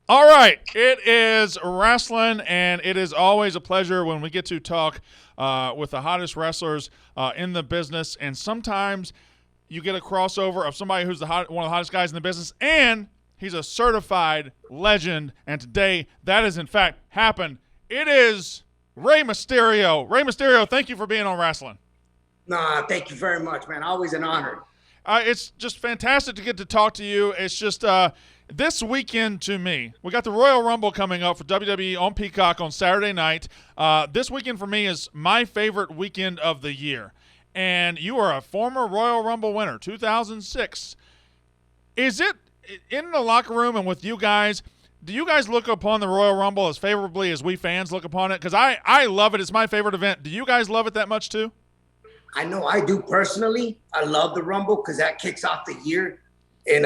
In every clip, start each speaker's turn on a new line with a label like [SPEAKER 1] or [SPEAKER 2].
[SPEAKER 1] All right, it is Rasslin, and it is always a pleasure when we get to talk with the hottest wrestlers in the business. And sometimes you get a crossover of somebody who's one of the hottest guys in the business, and he's a certified legend. And today, that has in fact happened. It is Rey Mysterio. Rey Mysterio, thank you for being on Rasslin.
[SPEAKER 2] Nah, thank you very much, man. Always an honor.
[SPEAKER 1] It's just fantastic to get to talk to you. It's just this weekend to me. We got the Royal Rumble coming up for WWE on Peacock on Saturday night. This weekend for me is my favorite weekend of the year. And you are a former Royal Rumble winner, 2006. Is it in the locker room and with you guys? Do you guys look upon the Royal Rumble as favorably as we fans look upon it? Because I love it. It's my favorite event. Do you guys love it that much too?
[SPEAKER 2] I know I do personally. I love the Rumble because that kicks off the year in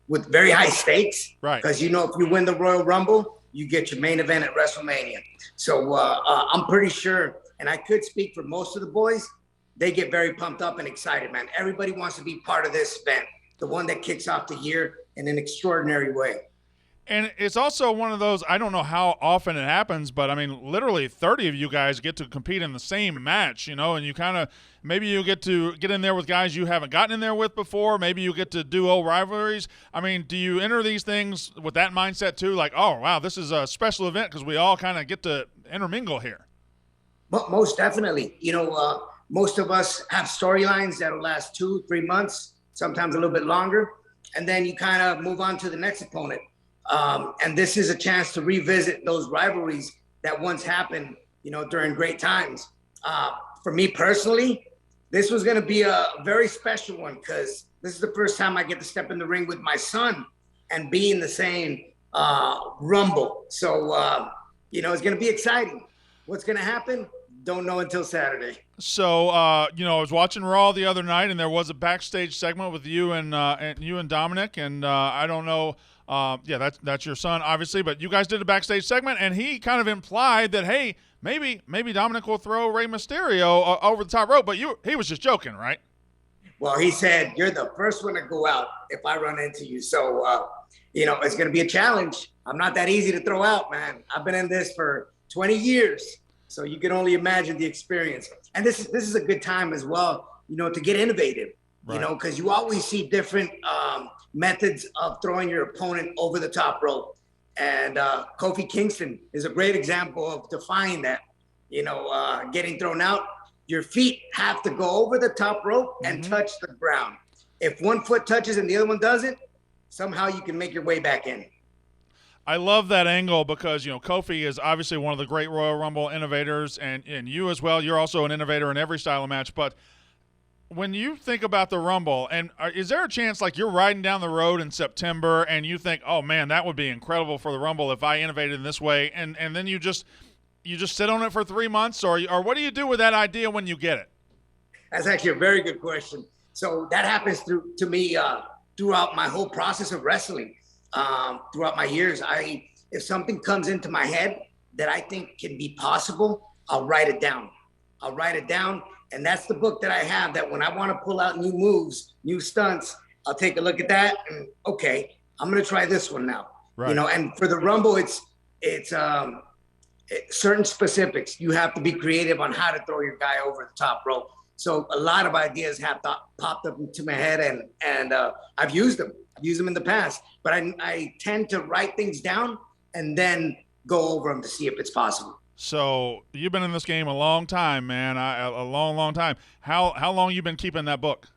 [SPEAKER 2] with very high stakes.
[SPEAKER 1] Right.
[SPEAKER 2] Because if you win the Royal Rumble, you get your main event at WrestleMania. So I'm pretty sure, and I could speak for most of the boys, they get very pumped up and excited, man. Everybody wants to be part of this event, the one that kicks off the year in an extraordinary way.
[SPEAKER 1] And it's also one of those, I don't know how often it happens, but I mean, literally 30 of you guys get to compete in the same match, and you kind of, maybe you get to get in there with guys you haven't gotten in there with before. Maybe you get to do old rivalries. I mean, do you enter these things with that mindset too? Like, oh, wow, this is a special event because we all kind of get to intermingle here.
[SPEAKER 2] But most definitely, most of us have storylines that'll last 2-3 months, sometimes a little bit longer. And then you kind of move on to the next opponent. And this is a chance to revisit those rivalries that once happened, during great times. For me personally, this was going to be a very special one because this is the first time I get to step in the ring with my son and be in the same Rumble. So, it's going to be exciting. What's going to happen? Don't know until Saturday.
[SPEAKER 1] So, I was watching Raw the other night, and there was a backstage segment with you and Dominic, and I don't know. That's your son, obviously, but you guys did a backstage segment, and he kind of implied that, hey, maybe Dominic will throw Rey Mysterio over the top rope, but he was just joking, right?
[SPEAKER 2] Well, he said, you're the first one to go out if I run into you. So, it's going to be a challenge. I'm not that easy to throw out, man. I've been in this for 20 years, so you can only imagine the experience. And this is a good time as well, to get innovative,
[SPEAKER 1] right.
[SPEAKER 2] Because you always see different methods of throwing your opponent over the top rope. And Kofi Kingston is a great example of defying that, getting thrown out. Your feet have to go over the top rope and touch the ground. If one foot touches and the other one doesn't, somehow you can make your way back in.
[SPEAKER 1] I love that angle because, Kofi is obviously one of the great Royal Rumble innovators, and you as well. You're also an innovator in every style of match, but when you think about the Rumble, and is there a chance like you're riding down the road in September and you think, oh man, that would be incredible for the Rumble if I innovated in this way, and then you just sit on it for 3 months, or what do you do with that idea when you get it?
[SPEAKER 2] That's actually a very good question. So that happens to me throughout my whole process of wrestling. Throughout my years, if something comes into my head that I think can be possible, I'll write it down. And that's the book that I have, that when I want to pull out new moves, new stunts, I'll take a look at that and, okay, I'm going to try this one now.
[SPEAKER 1] Right.
[SPEAKER 2] And for the Rumble, it's certain specifics. You have to be creative on how to throw your guy over the top rope. So a lot of ideas have popped up into my head, and I've used them. I've used them in the past, but I tend to write things down and then go over them to see if it's possible.
[SPEAKER 1] So you've been in this game a long time, man. A long, long time. How long you been keeping that book?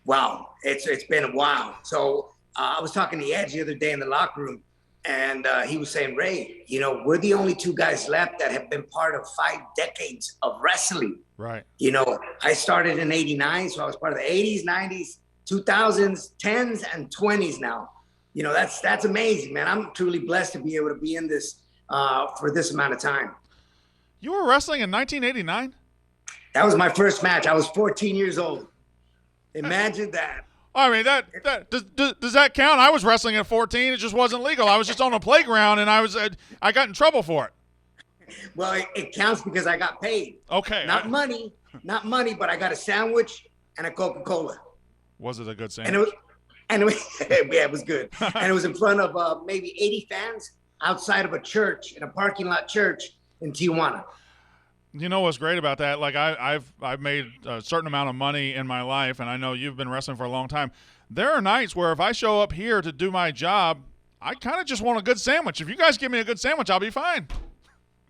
[SPEAKER 2] Wow, it's been a while. So I was talking to Edge the other day in the locker room, and he was saying, Ray, we're the only two guys left that have been part of 5 decades of wrestling.
[SPEAKER 1] Right.
[SPEAKER 2] I started in '89, so I was part of the '80s, '90s, 2000s, 10s, and 20s now. That's amazing, man. I'm truly blessed to be able to be in this for this amount of time.
[SPEAKER 1] You were wrestling in 1989?
[SPEAKER 2] That was my first match. I was 14 years old. Imagine that.
[SPEAKER 1] I mean, does that count? I was wrestling at 14. It just wasn't legal. I was just on a playground, and I got in trouble for it.
[SPEAKER 2] Well, it counts because I got paid.
[SPEAKER 1] Okay.
[SPEAKER 2] Not money, but I got a sandwich and a Coca-Cola.
[SPEAKER 1] Was it a good sandwich?
[SPEAKER 2] And yeah, it was good. And it was in front of maybe 80 fans outside of a church, in a parking lot church in Tijuana.
[SPEAKER 1] You know what's great about that? Like I've made a certain amount of money in my life, and I know you've been wrestling for a long time. There are nights where if I show up here to do my job, I kind of just want a good sandwich. If you guys give me a good sandwich, I'll be fine.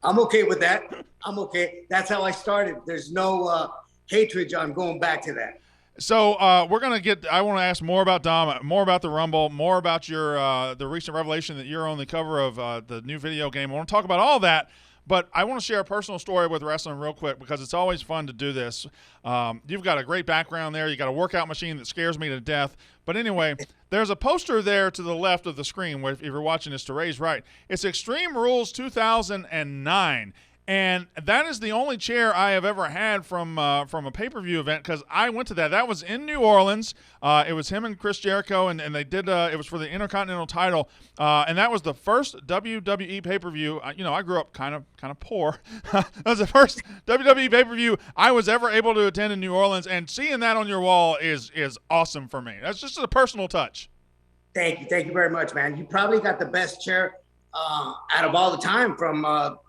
[SPEAKER 2] I'm okay with that. I'm okay. That's how I started. There's no hatred on going back to that.
[SPEAKER 1] So we're gonna get. I want to ask more about Dom, more about the Rumble, more about your the recent revelation that you're on the cover of the new video game. I want to talk about all that, but I want to share a personal story with wrestling real quick because it's always fun to do this. You've got a great background there. You got a workout machine that scares me to death. But anyway, there's a poster there to the left of the screen. Where if you're watching this to Ray's right, it's Extreme Rules 2009. And that is the only chair I have ever had from a pay-per-view event because I went to that. That was in New Orleans. It was him and Chris Jericho, and they did. It was for the Intercontinental title, and that was the first WWE pay-per-view. I grew up kind of poor. That was the first WWE pay-per-view I was ever able to attend in New Orleans, and seeing that on your wall is awesome for me. That's just a personal touch.
[SPEAKER 2] Thank you very much, man. You probably got the best chair out of all the time from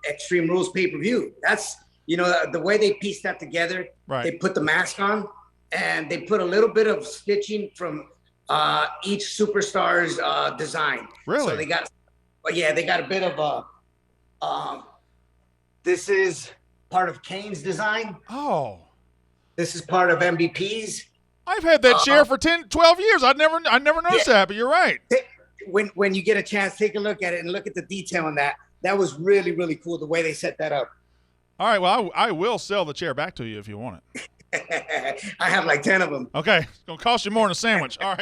[SPEAKER 2] Extreme Rules pay-per-view. That's, the way they pieced that together.
[SPEAKER 1] Right.
[SPEAKER 2] They put the mask on and they put a little bit of stitching from each superstar's design.
[SPEAKER 1] Really?
[SPEAKER 2] So they got a bit of this is part of Kane's design.
[SPEAKER 1] Oh.
[SPEAKER 2] This is part of MVP's.
[SPEAKER 1] I've had that chair for 10, 12 years. I never noticed that, but you're right.
[SPEAKER 2] When you get a chance, take a look at it and look at the detail on that. That was really, really cool, the way they set that up.
[SPEAKER 1] All right, well, I will sell the chair back to you if you want
[SPEAKER 2] it. I have like 10 of them.
[SPEAKER 1] Okay, it's going to cost you more than a sandwich. All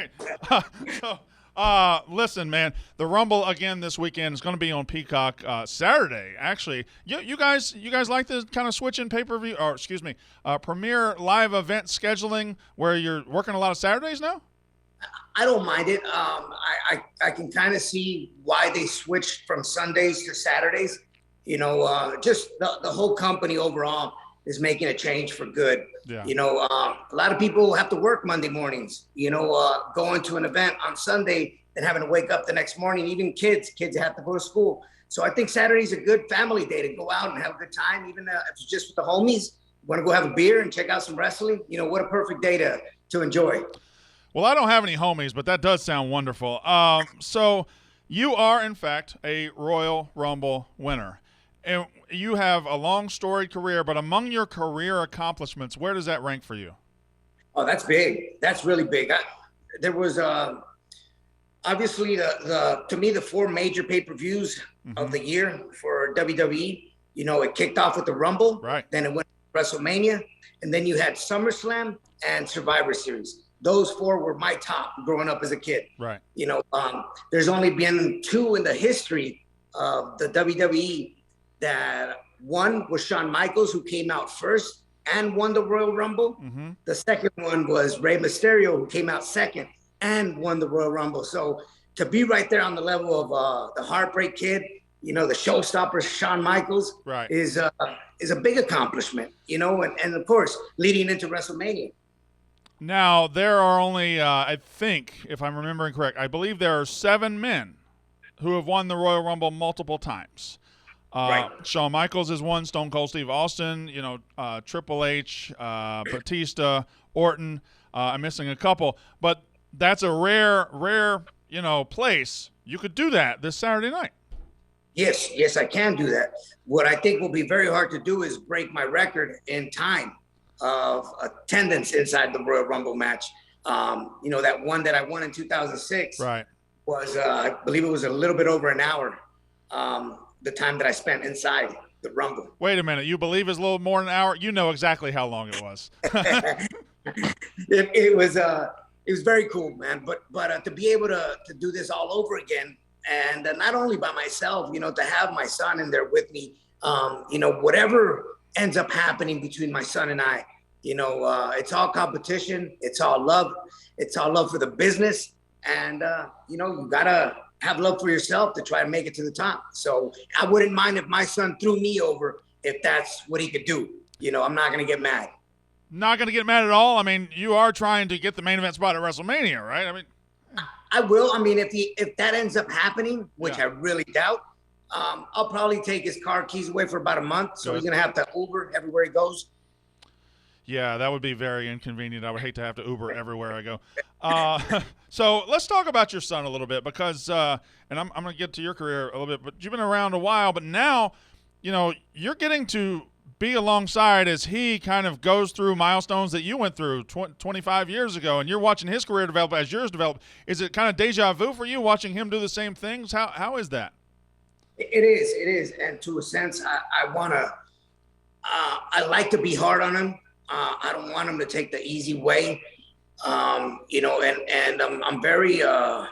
[SPEAKER 1] right. Listen, man, the Rumble again this weekend is going to be on Peacock Saturday, actually. You guys like the kind of switch in pay-per-view, or excuse me, premiere live event scheduling where you're working a lot of Saturdays now?
[SPEAKER 2] I don't mind it. I can kind of see why they switched from Sundays to Saturdays. Just the whole company overall is making a change for good.
[SPEAKER 1] Yeah.
[SPEAKER 2] A lot of people have to work Monday mornings, going to an event on Sunday and having to wake up the next morning. Even kids have to go to school. So I think Saturday's a good family day to go out and have a good time. Even if it's just with the homies, want to go have a beer and check out some wrestling. What a perfect day to enjoy.
[SPEAKER 1] Well, I don't have any homies, but that does sound wonderful. So you are, in fact, a Royal Rumble winner. And you have a long storied career, but among your career accomplishments, where does that rank for you?
[SPEAKER 2] Oh, that's big. That's really big. There was obviously to me the four major pay-per-views of the year for WWE. It kicked off with the Rumble,
[SPEAKER 1] right?
[SPEAKER 2] Then it went to WrestleMania, and then you had SummerSlam and Survivor Series. Those four were my top growing up as a kid.
[SPEAKER 1] Right.
[SPEAKER 2] There's only been two in the history of the WWE. That one was Shawn Michaels, who came out first and won the Royal Rumble. Mm-hmm. The second one was Rey Mysterio, who came out second and won the Royal Rumble. So to be right there on the level of the Heartbreak Kid, the showstopper Shawn Michaels,
[SPEAKER 1] right,
[SPEAKER 2] is a big accomplishment. And of course leading into WrestleMania.
[SPEAKER 1] Now there are only, I think, if I'm remembering correct, I believe there are 7 men who have won the Royal Rumble multiple times.
[SPEAKER 2] Right.
[SPEAKER 1] Shawn Michaels is one, Stone Cold Steve Austin, Triple H, Batista, Orton. I'm missing a couple, but that's a rare, place. You could do that this Saturday night.
[SPEAKER 2] Yes, I can do that. What I think will be very hard to do is break my record in time of attendance inside the Royal Rumble match. That one that I won in 2006
[SPEAKER 1] right,
[SPEAKER 2] was, I believe it was a little bit over an hour. The time that I spent inside the Rumble.
[SPEAKER 1] Wait a minute. You believe it's a little more than an hour? You know exactly how long it was.
[SPEAKER 2] It was very cool, man. But to be able to do this all over again, and not only by myself, to have my son in there with me, whatever ends up happening between my son and I, it's all competition. It's all love. It's all love for the business. And, you gotta have love for yourself to try to make it to the top. So I wouldn't mind if my son threw me over if that's what he could do. I'm not going to get mad.
[SPEAKER 1] Not going to get mad at all? I mean, you are trying to get the main event spot at WrestleMania, right? I mean,
[SPEAKER 2] I will. I mean, if that ends up happening, which
[SPEAKER 1] Yeah.
[SPEAKER 2] I really doubt, I'll probably take his car keys away for about a month. So he's
[SPEAKER 1] Good.
[SPEAKER 2] gonna have to Uber everywhere he goes.
[SPEAKER 1] Yeah, that would be very inconvenient. I would hate to have to Uber everywhere I go. So let's talk about your son a little bit because, and I'm going to get to your career a little bit, but you've been around a while, but now, you're getting to be alongside as he kind of goes through milestones that you went through 25 years ago, and you're watching his career develop as yours develop. Is it kind of deja vu for you watching him do the same things? How is that?
[SPEAKER 2] It is, and to a sense, I wanna. I like to be hard on him. I don't want him to take the easy way. And I'm very. I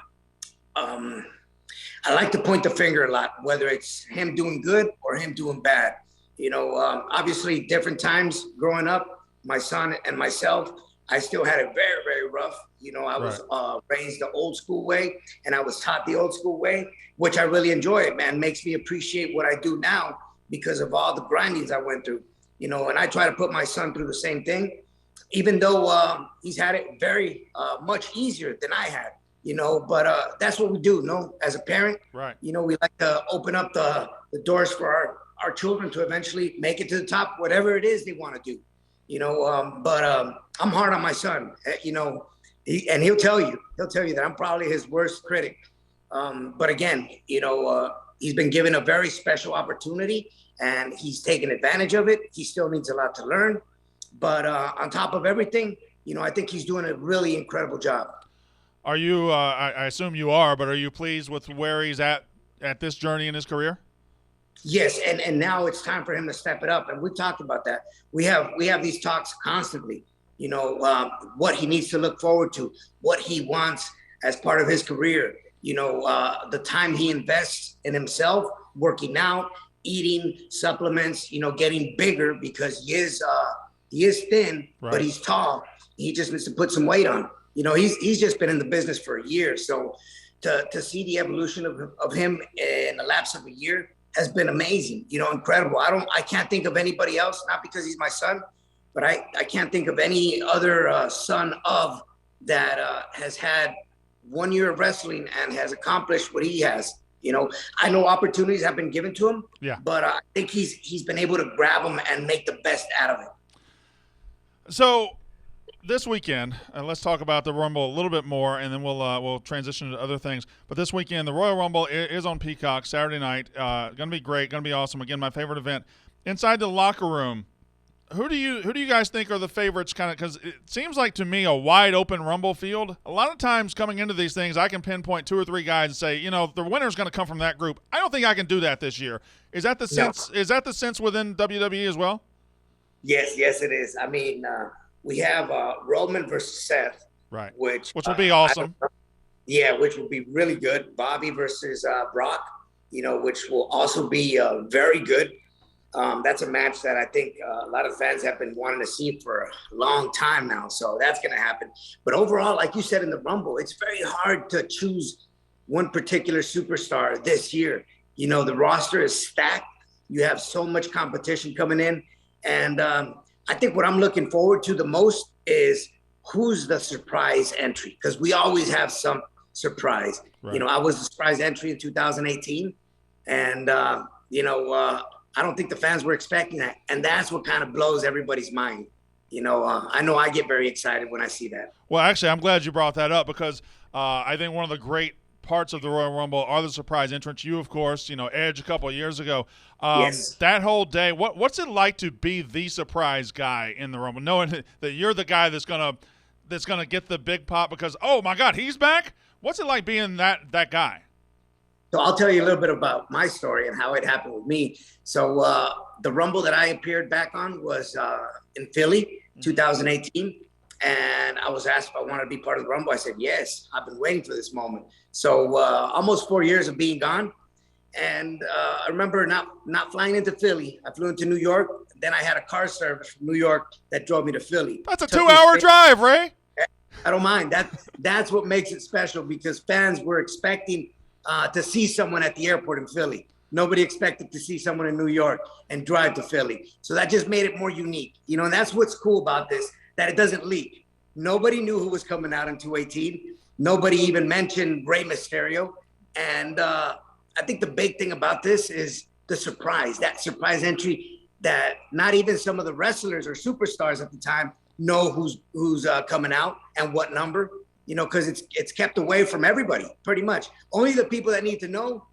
[SPEAKER 2] like to point the finger a lot, whether it's him doing good or him doing bad. Obviously, different times growing up, my son and myself, I still had it very, very rough. I was raised the old school way, and I was taught the old school way, which I really enjoy. It, man, makes me appreciate what I do now because of all the grindings I went through. And I try to put my son through the same thing, even though he's had it very much easier than I had. But that's what we do. As a parent,
[SPEAKER 1] Right.
[SPEAKER 2] we like to open up the doors for our children to eventually make it to the top, whatever it is they want to do. But I'm hard on my son. He'll tell you that I'm probably his worst critic. But again, he's been given a very special opportunity, and he's taken advantage of it. He still needs a lot to learn, but on top of everything, I think he's doing a really incredible job.
[SPEAKER 1] Are you? I assume you are, but are you pleased with where he's at this journey in his career?
[SPEAKER 2] Yes, and now it's time for him to step it up, and we talked about that. We have these talks constantly. What he needs to look forward to, what he wants as part of his career. The time he invests in himself, working out, eating supplements. Getting bigger because he is thin,
[SPEAKER 1] Right.
[SPEAKER 2] but he's tall. He just needs to put some weight on. He's just been in the business for a year, so to see the evolution of him in the lapse of a year has been amazing. Incredible. I can't think of anybody else, not because he's my son, but I can't think of any other son of that has had 1 year of wrestling and has accomplished what he has. I know opportunities have been given to him, but I think he's been able to grab them and make the best out of it.
[SPEAKER 1] So this weekend, and let's talk about the Rumble a little bit more, and then we'll transition to other things. But this weekend, the Royal Rumble is on Peacock Saturday night. Going to be great. Going to be awesome. Again, my favorite event. Inside the locker room, who do you guys think are the favorites? Kind of because it seems like to me a wide open Rumble field. A lot of times coming into these things, I can pinpoint 2 or 3 guys and say, the winner's going to come from that group. I don't think I can do that this year. Is that the sense? Is that the sense within WWE as well?
[SPEAKER 2] Yes, it is. I mean. We have Roman versus Seth,
[SPEAKER 1] right?
[SPEAKER 2] Which
[SPEAKER 1] will be awesome.
[SPEAKER 2] Which will be really good. Bobby versus Brock, which will also be very good. That's a match that I think a lot of fans have been wanting to see for a long time now. So that's going to happen. But overall, like you said in the Rumble, it's very hard to choose one particular superstar this year. The roster is stacked. You have so much competition coming in, and I think what I'm looking forward to the most is who's the surprise entry, because we always have some surprise. Right. I was the surprise entry in 2018, and I don't think the fans were expecting that, and that's what kind of blows everybody's mind. I know I get very excited when I see that.
[SPEAKER 1] Well, actually, I'm glad you brought that up because I think one of the great parts of the Royal Rumble are the surprise entrants. You, of course, Edge a couple of years ago.
[SPEAKER 2] Yes.
[SPEAKER 1] That whole day, what's it like to be the surprise guy in the Rumble, knowing that you're the guy that's gonna get the big pop because, oh my God, he's back? What's it like being that guy?
[SPEAKER 2] So I'll tell you a little bit about my story and how it happened with me. So the Rumble that I appeared back on was in Philly, 2018. And I was asked if I wanted to be part of the Rumble. I said, yes, I've been waiting for this moment. So almost 4 years of being gone. And I remember not flying into Philly. I flew into New York. Then I had a car service from New York that drove me to Philly.
[SPEAKER 1] That's a 2-hour drive, Ray.
[SPEAKER 2] I don't mind. That's what makes it special because fans were expecting to see someone at the airport in Philly. Nobody expected to see someone in New York and drive to Philly. So that just made it more unique. And that's what's cool about this, that it doesn't leak. Nobody knew who was coming out in 218. Nobody even mentioned Rey Mysterio. And I think the big thing about this is the surprise, that surprise entry that not even some of the wrestlers or superstars at the time know who's coming out and what number, because it's kept away from everybody pretty much. Only the people that need to know.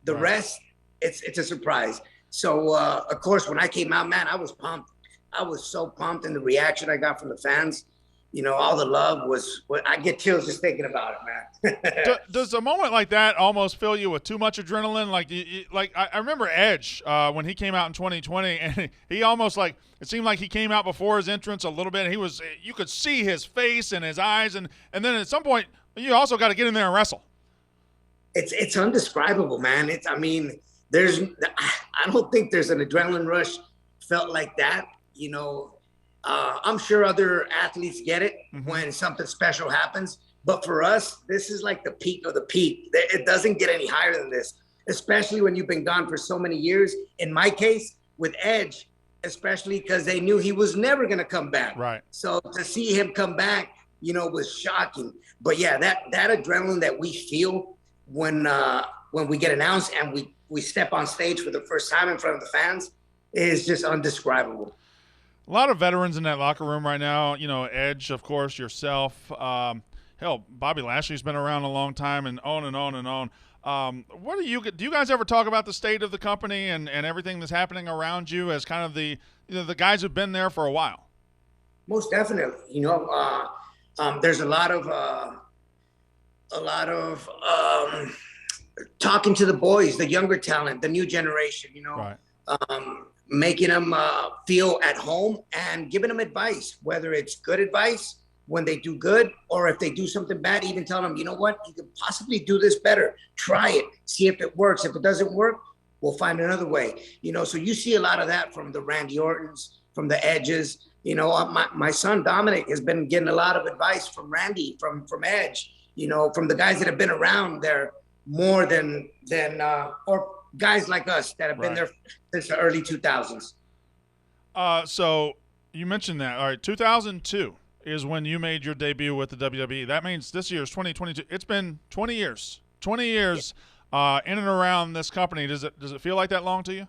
[SPEAKER 2] The
[SPEAKER 1] Right.
[SPEAKER 2] rest, it's a surprise. So of course, when I came out, man, I was pumped. I was so pumped, and the reaction I got from the fans, all the love was. I get chills just thinking about it, man.
[SPEAKER 1] Does a moment like that almost fill you with too much adrenaline? Like I remember Edge when he came out in 2020, and he almost it seemed like he came out before his entrance a little bit. You could see his face and his eyes, and then at some point you also got to get in there and wrestle.
[SPEAKER 2] It's undescribable, man. I don't think there's an adrenaline rush felt like that. I'm sure other athletes get it when something special happens, but for us, this is like the peak of the peak. It doesn't get any higher than this, especially when you've been gone for so many years. In my case, with Edge, especially because they knew he was never going to come back.
[SPEAKER 1] Right.
[SPEAKER 2] So to see him come back, was shocking. But yeah, that adrenaline that we feel when we get announced and we step on stage for the first time in front of the fans is just undescribable.
[SPEAKER 1] A lot of veterans in that locker room right now. Edge, of course, yourself. Hell, Bobby Lashley's been around a long time, and on and on and on. What do you guys ever talk about the state of the company and everything that's happening around you as kind of the guys who've been there for a while?
[SPEAKER 2] Most definitely. There's a lot of talking to the boys, the younger talent, the new generation.
[SPEAKER 1] Right.
[SPEAKER 2] Making them feel at home and giving them advice, whether it's good advice when they do good, or if they do something bad, even telling them, you know what, you could possibly do this better. Try it, see if it works. If it doesn't work, we'll find another way. So you see a lot of that from the Randy Ortons, from the Edges. My son Dominic has been getting a lot of advice from Randy, from Edge, from the guys that have been around there more than or guys like us that have been there since the early 2000s.
[SPEAKER 1] So you mentioned that. All right, 2002 is when you made your debut with the WWE. That means this year's 2022. It's been 20 years. 20 years in and around this company. Does it feel like that long to you?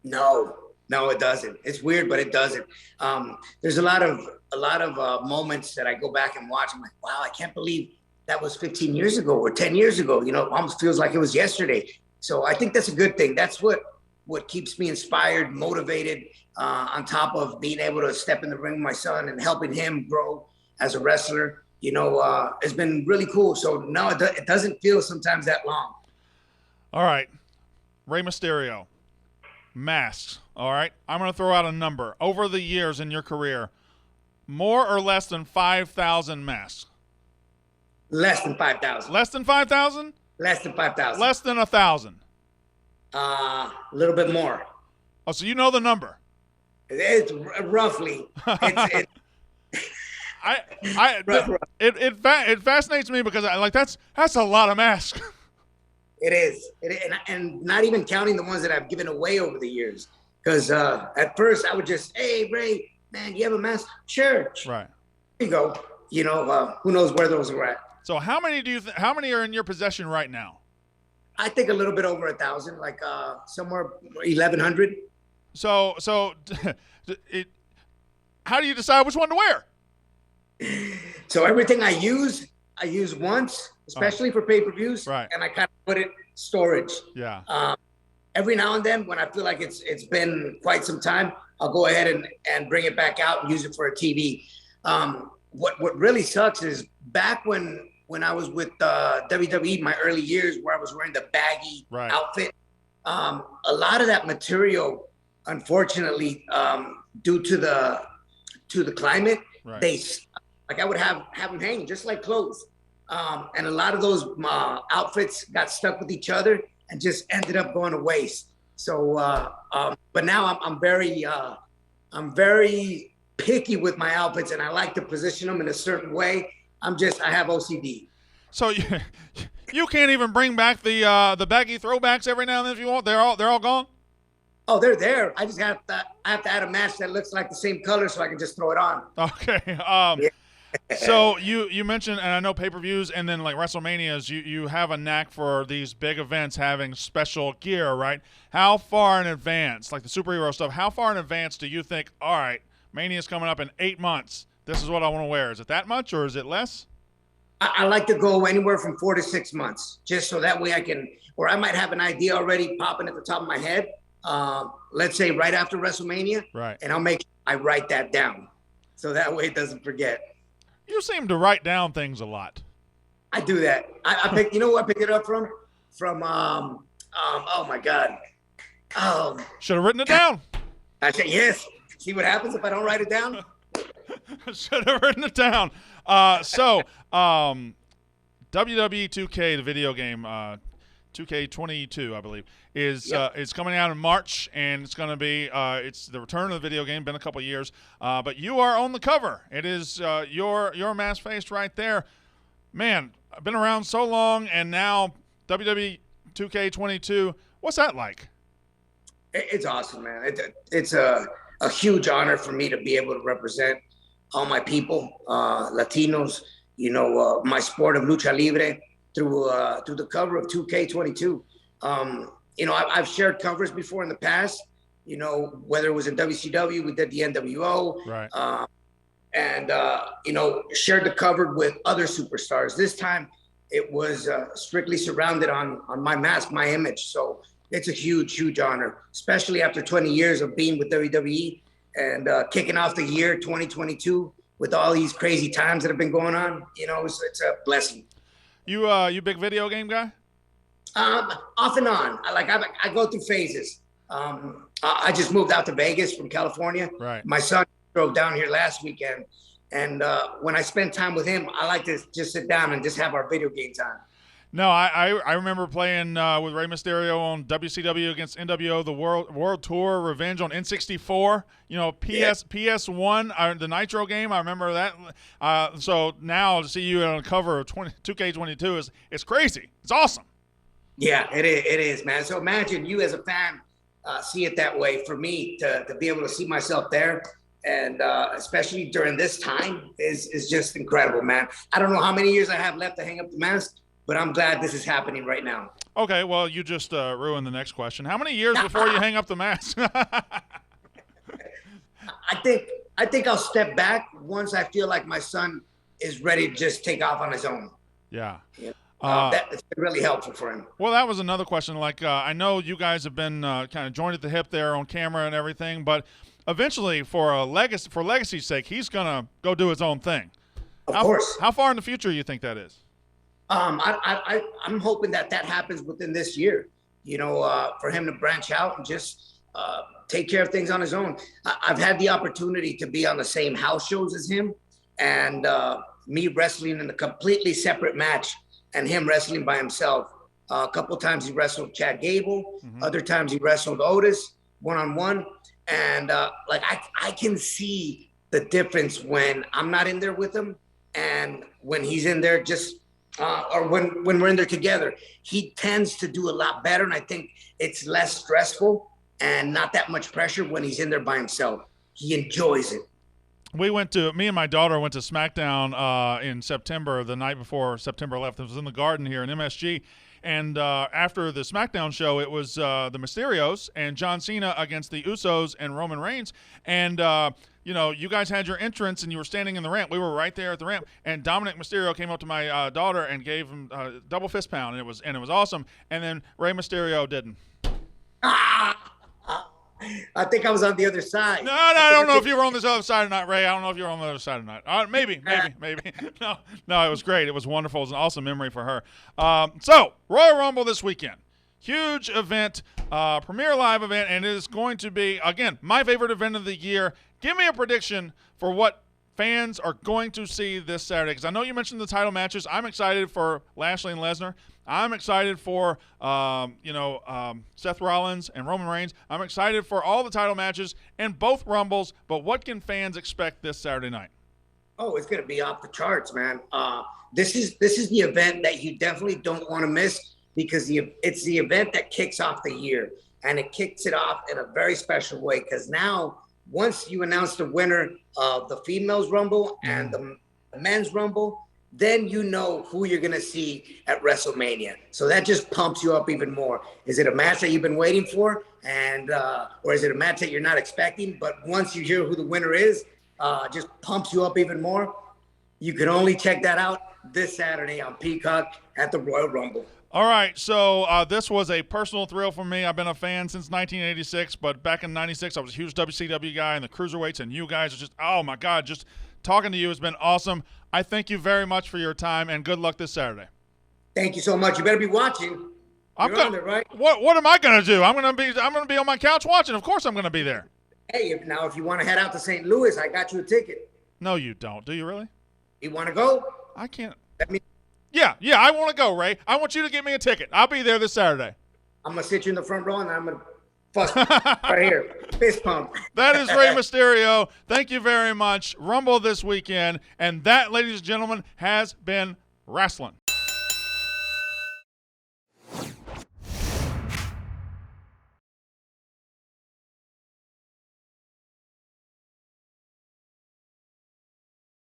[SPEAKER 2] No, it doesn't. It's weird, but it doesn't. There's a lot of moments that I go back and watch. I'm like, wow, I can't believe that was 15 years ago or 10 years ago. It almost feels like it was yesterday. So I think that's a good thing. That's what keeps me inspired, motivated, on top of being able to step in the ring with my son and helping him grow as a wrestler. It's been really cool. So no, it doesn't feel sometimes that long.
[SPEAKER 1] All right. Rey Mysterio. Masks. All right. I'm going to throw out a number. Over the years in your career, more or less than 5,000 masks?
[SPEAKER 2] Less than 5,000.
[SPEAKER 1] Less than 5,000?
[SPEAKER 2] Less than 5,000.
[SPEAKER 1] Less than 1,000?
[SPEAKER 2] A little bit more.
[SPEAKER 1] Oh, so you know the number?
[SPEAKER 2] It's roughly.
[SPEAKER 1] It fascinates me because that's a lot of masks.
[SPEAKER 2] It is. And not even counting the ones that I've given away over the years. Because at first I would just, hey, Ray, man, you have a mask? Sure.
[SPEAKER 1] Right.
[SPEAKER 2] Here you go. Who knows where those are at.
[SPEAKER 1] So how many how many are in your possession right now?
[SPEAKER 2] I think a little bit over 1,000, like somewhere 1,100.
[SPEAKER 1] So how do you decide which one to wear?
[SPEAKER 2] So everything I use once, especially for pay-per-views,
[SPEAKER 1] right.
[SPEAKER 2] And I kind of put it storage.
[SPEAKER 1] Yeah.
[SPEAKER 2] Every now and then, when I feel like it's been quite some time, I'll go ahead and bring it back out and use it for a TV. What really sucks is back when I was with WWE, my early years, where I was wearing the baggy outfit, a lot of that material, unfortunately, due to the climate, I would have them hanging just like clothes, and a lot of those outfits got stuck with each other and just ended up going to waste. So, but now I'm very picky with my outfits, and I like to position them in a certain way. I have OCD. So
[SPEAKER 1] you can't even bring back the baggy throwbacks every now and then if you want. They're all gone.
[SPEAKER 2] Oh, they're there. I just have to add a match that looks like the same color so I can just throw it on.
[SPEAKER 1] Okay.
[SPEAKER 2] Yeah.
[SPEAKER 1] So you mentioned, and I know pay-per-views and then like WrestleManias, you have a knack for these big events having special gear, right? How far in advance, like the superhero stuff, how far in advance do you think, all right, Mania's coming up in 8 months, this is what I want to wear? Is it that much or is it less?
[SPEAKER 2] I like to go anywhere from 4 to 6 months, just so that way I can, or I might have an idea already popping at the top of my head. Let's say right after WrestleMania,
[SPEAKER 1] Right.
[SPEAKER 2] and I'll make sure I write that down, so that way it doesn't forget.
[SPEAKER 1] You seem to write down things a lot.
[SPEAKER 2] I do that. I pick. You know who I picked it up from? From oh my God.
[SPEAKER 1] Should have written it down.
[SPEAKER 2] I said yes. See what happens if I don't write it down?
[SPEAKER 1] Should have written it down. WWE 2K, the video game, 2K22, I believe, is coming out in March, and it's going to be it's the return of the video game. Been a couple of years, but you are on the cover. It is your mask face right there, man. I've been around so long, and now WWE 2K22. What's that like?
[SPEAKER 2] It's awesome, man. It's a huge honor for me to be able to represent all my people, Latinos. My sport of lucha libre through the cover of 2K22. I've shared covers before in the past. Whether it was in WCW, we did the NWO,
[SPEAKER 1] right?
[SPEAKER 2] And shared the cover with other superstars. This time, it was strictly surrounded on my mask, my image. So it's a huge, huge honor, especially after 20 years of being with WWE and kicking off the year 2022 with all these crazy times that have been going on. It's a blessing.
[SPEAKER 1] You big video game guy?
[SPEAKER 2] Off and on. I go through phases. I just moved out to Vegas from California.
[SPEAKER 1] Right.
[SPEAKER 2] My son drove down here last weekend, and when I spend time with him, I like to just sit down and just have our video game time.
[SPEAKER 1] No, I remember playing with Rey Mysterio on WCW against NWO, the World Tour Revenge on N64. PS1, the Nitro game. I remember that. So now to see you on the cover of 2K22 is crazy. It's awesome.
[SPEAKER 2] Yeah, it is, man. So imagine you as a fan see it that way. For me to be able to see myself there, and especially during this time, is just incredible, man. I don't know how many years I have left to hang up the mask, but I'm glad this is happening right now.
[SPEAKER 1] Okay, well, you just ruined the next question. How many years before you hang up the mask?
[SPEAKER 2] I think I'll step back once I feel like my son is ready to just take off on his own.
[SPEAKER 1] Yeah.
[SPEAKER 2] That's been really helpful for him.
[SPEAKER 1] Well, that was another question. Like, I know you guys have been kind of joined at the hip there on camera and everything, but eventually, for legacy's sake, he's gonna go do his own thing.
[SPEAKER 2] Of course.
[SPEAKER 1] How far in the future do you think that is?
[SPEAKER 2] I'm hoping that happens within this year. For him to branch out and just take care of things on his own. I've had the opportunity to be on the same house shows as him, and me wrestling in a completely separate match, and him wrestling by himself. A couple times he wrestled Chad Gable. Mm-hmm. Other times he wrestled Otis one-on-one. And I can see the difference when I'm not in there with him and when he's in there or when we're in there together. He tends to do a lot better, and I think it's less stressful and not that much pressure when he's in there by himself. He enjoys it.
[SPEAKER 1] Me and my daughter went to SmackDown in September, the night before September 11th. It was in the Garden here in MSG. And after the SmackDown show, it was the Mysterios and John Cena against the Usos and Roman Reigns. And, you guys had your entrance and you were standing in the ramp. We were right there at the ramp. And Dominic Mysterio came up to my daughter and gave him a double fist pound. And it was awesome. And then Rey Mysterio didn't.
[SPEAKER 2] I think I was on the other side.
[SPEAKER 1] No, I don't know if you were on this other side or not, Ray. I don't know if you were on the other side or not. Maybe. No, it was great. It was wonderful. It was an awesome memory for her. So, Royal Rumble this weekend. Huge event, premier live event, and it is going to be, again, my favorite event of the year. Give me a prediction for what fans are going to see this Saturday, because I know you mentioned the title matches. I'm excited for Lashley and Lesnar. I'm excited for, Seth Rollins and Roman Reigns. I'm excited for all the title matches and both Rumbles, but what can fans expect this Saturday night?
[SPEAKER 2] Oh, it's going to be off the charts, man. This is the event that you definitely don't want to miss, because it's the event that kicks off the year, and it kicks it off in a very special way, because now once you announce the winner of the Females Rumble and the men's Rumble, then you know who you're going to see at WrestleMania. So that just pumps you up even more. Is it a match that you've been waiting for? Or is it a match that you're not expecting? But once you hear who the winner is, just pumps you up even more. You can only check that out this Saturday on Peacock at the Royal Rumble.
[SPEAKER 1] All right, so this was a personal thrill for me. I've been a fan since 1986, but back in 96, I was a huge WCW guy, and the Cruiserweights and you guys are just, oh, my God, just talking to you has been awesome. I thank you very much for your time, and good luck this Saturday.
[SPEAKER 2] Thank you so much. You better be watching. You're on there, right?
[SPEAKER 1] What am I going to do? I'm going to be on my couch watching. Of course I'm going to be there.
[SPEAKER 2] Hey, if you want to head out to St. Louis, I got you a ticket.
[SPEAKER 1] No, you don't. Do you really?
[SPEAKER 2] You want to go?
[SPEAKER 1] I can't.
[SPEAKER 2] Let me.
[SPEAKER 1] Yeah, I want to go, Ray. I want you to get me a ticket. I'll be there this Saturday.
[SPEAKER 2] I'm going to sit you in the front row, and I'm going to fuss right here. Fist pump.
[SPEAKER 1] That is Rey Mysterio. Thank you very much. Rumble this weekend. And that, ladies and gentlemen, has been Rasslin.